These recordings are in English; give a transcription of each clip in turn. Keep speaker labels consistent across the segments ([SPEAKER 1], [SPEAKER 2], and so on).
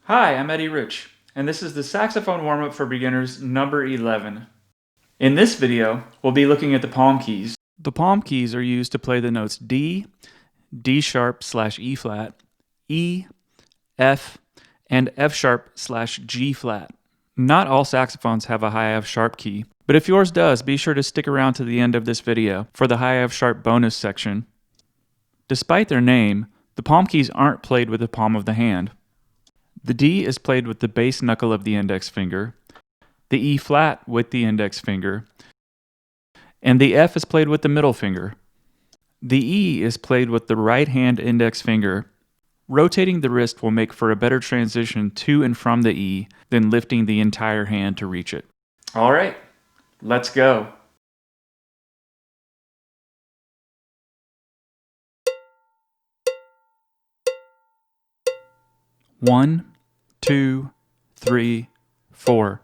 [SPEAKER 1] Hi, I'm Eddie Rich, and this is the Saxophone Warm-Up for Beginners number 11. In this video, we'll be looking at the palm keys. The palm keys are used to play the notes D, D sharp / E flat, E, F, and F sharp / G flat. Not all saxophones have a high F sharp key, but if yours does, be sure to stick around to the end of this video for the high F sharp bonus section. Despite their name, the palm keys aren't played with the palm of the hand. The D is played with the base knuckle of the index finger, the E flat with the index finger, and the F is played with the middle finger. The E is played with the right hand index finger. Rotating the wrist will make for a better transition to and from the E than lifting the entire hand to reach it. All right, let's go. One, 2, 3, 4.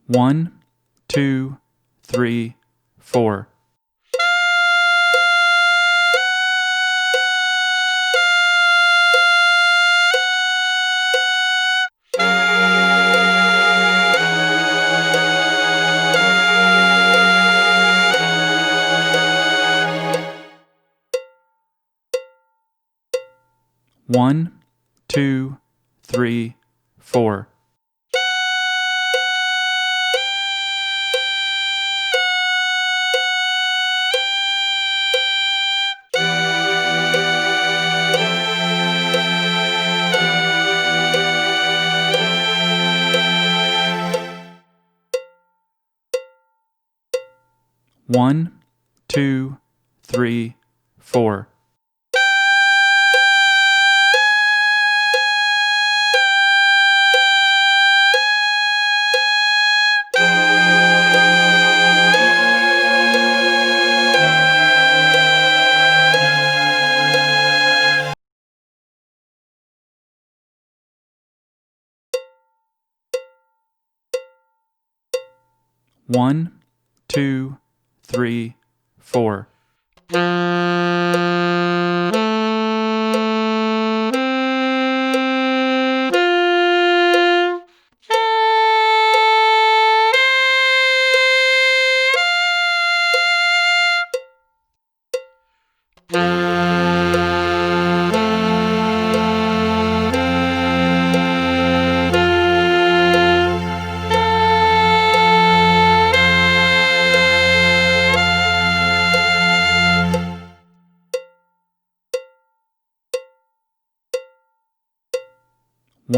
[SPEAKER 1] One, 2, 3, 4. One, 2, 3, 4. One, 2, 3, 4. One, 2, 3, 4.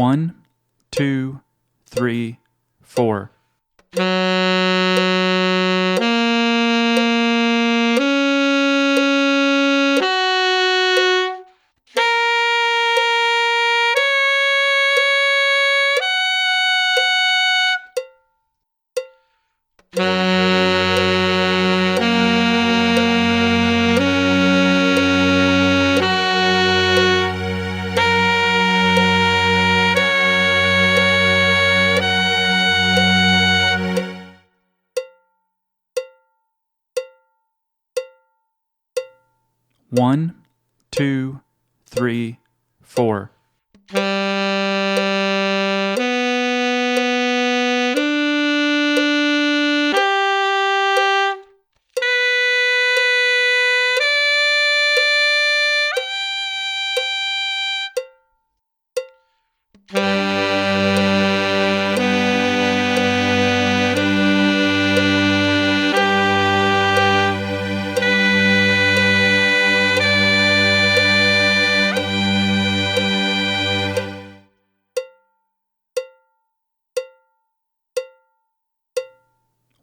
[SPEAKER 1] One, 2, 3, 4. One, 2, 3, 4.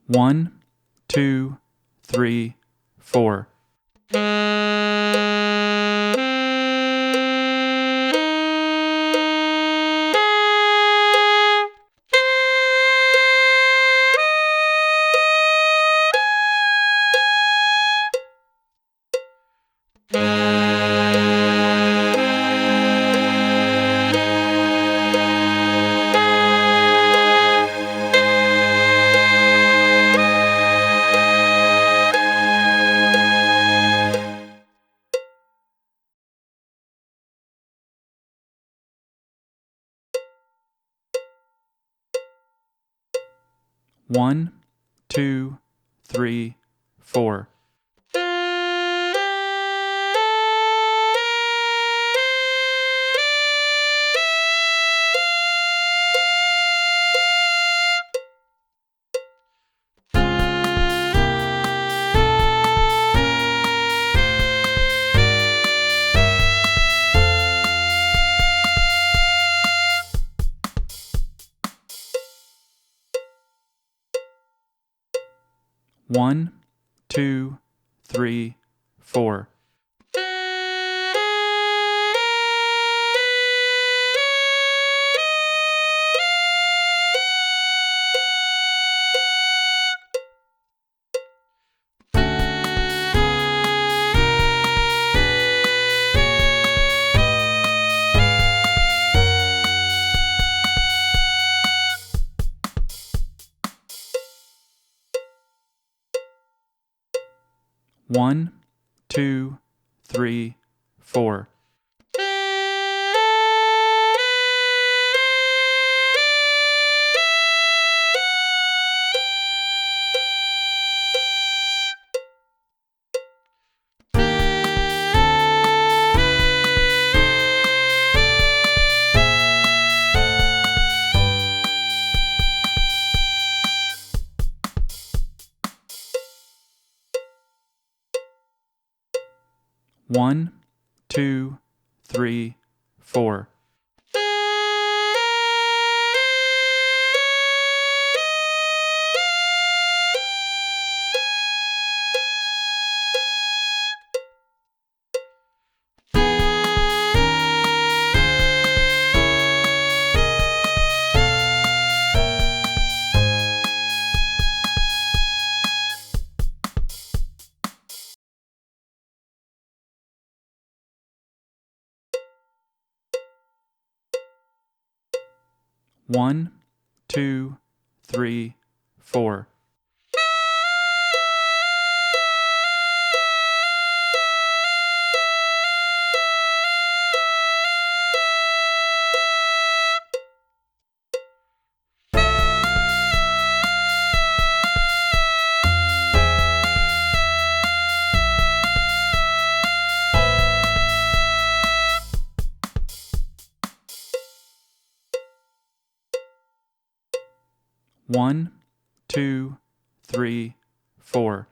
[SPEAKER 1] One, 2, 3, 4. 1, 2, 3, 4. One, 2, 3, 4. One, 2, 3, 4. One, 2, 3, 4. One, 2, 3, 4. One, 2, 3, 4.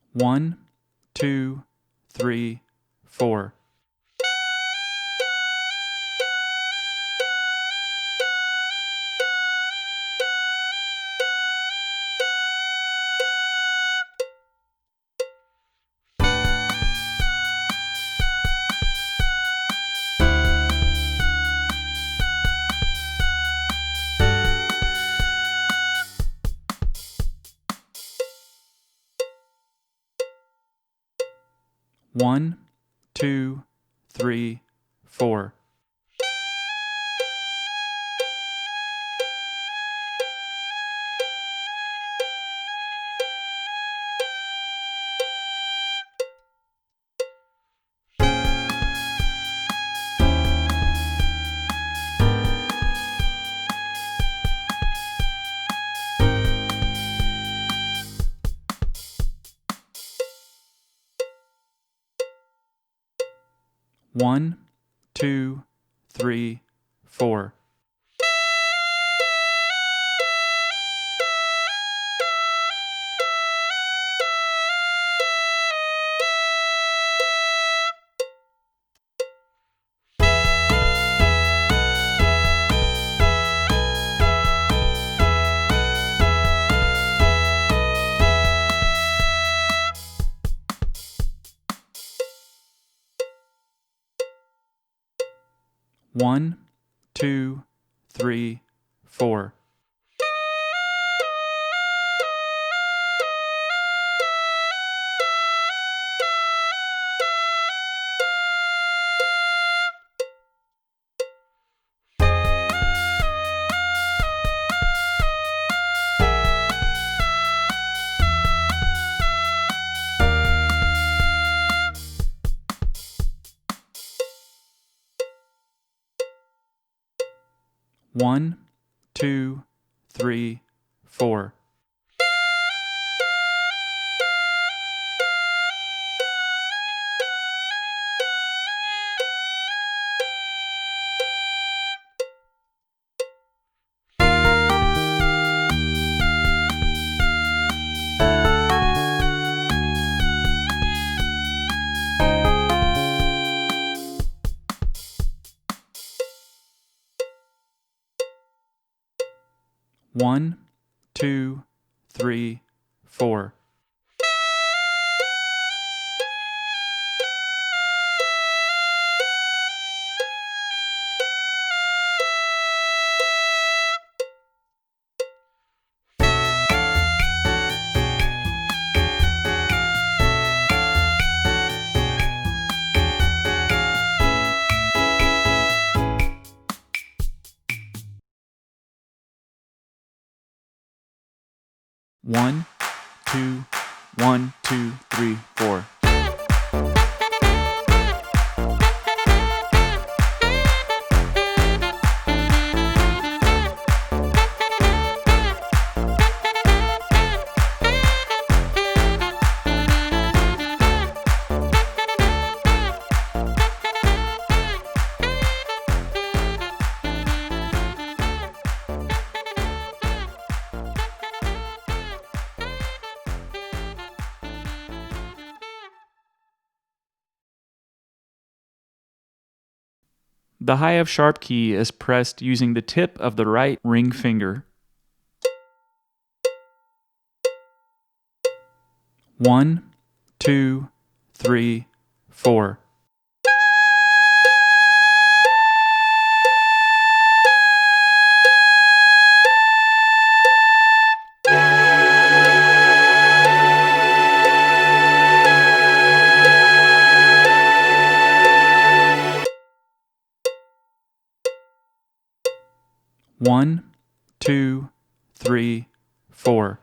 [SPEAKER 1] One, 2, 3, 4. One, 2, 3, 4. One, 2, 3, 4. One, 2, 3, 4. 1, 2, 3, 4. One, 2, 3, 4. One, two, 1, 2, 3, 4. The high F sharp key is pressed using the tip of the right ring finger. 1, 2, 3, 4. One, 2, 3, 4.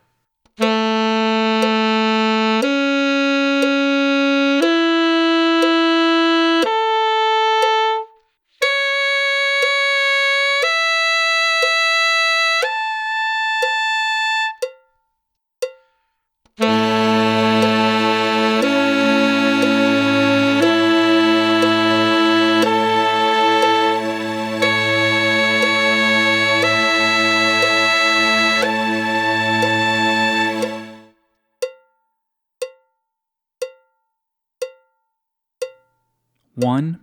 [SPEAKER 1] One,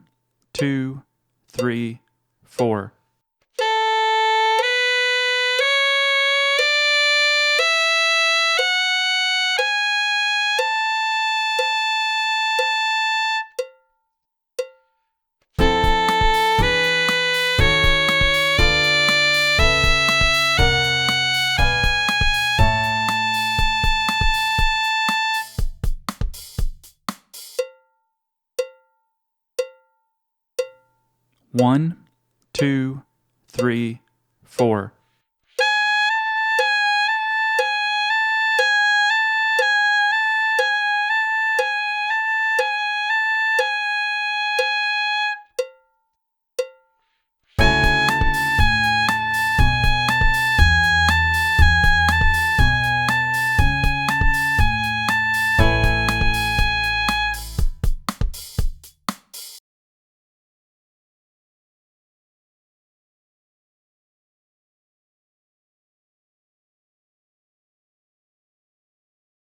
[SPEAKER 1] 2, 3, 4. One, 2, 3, 4.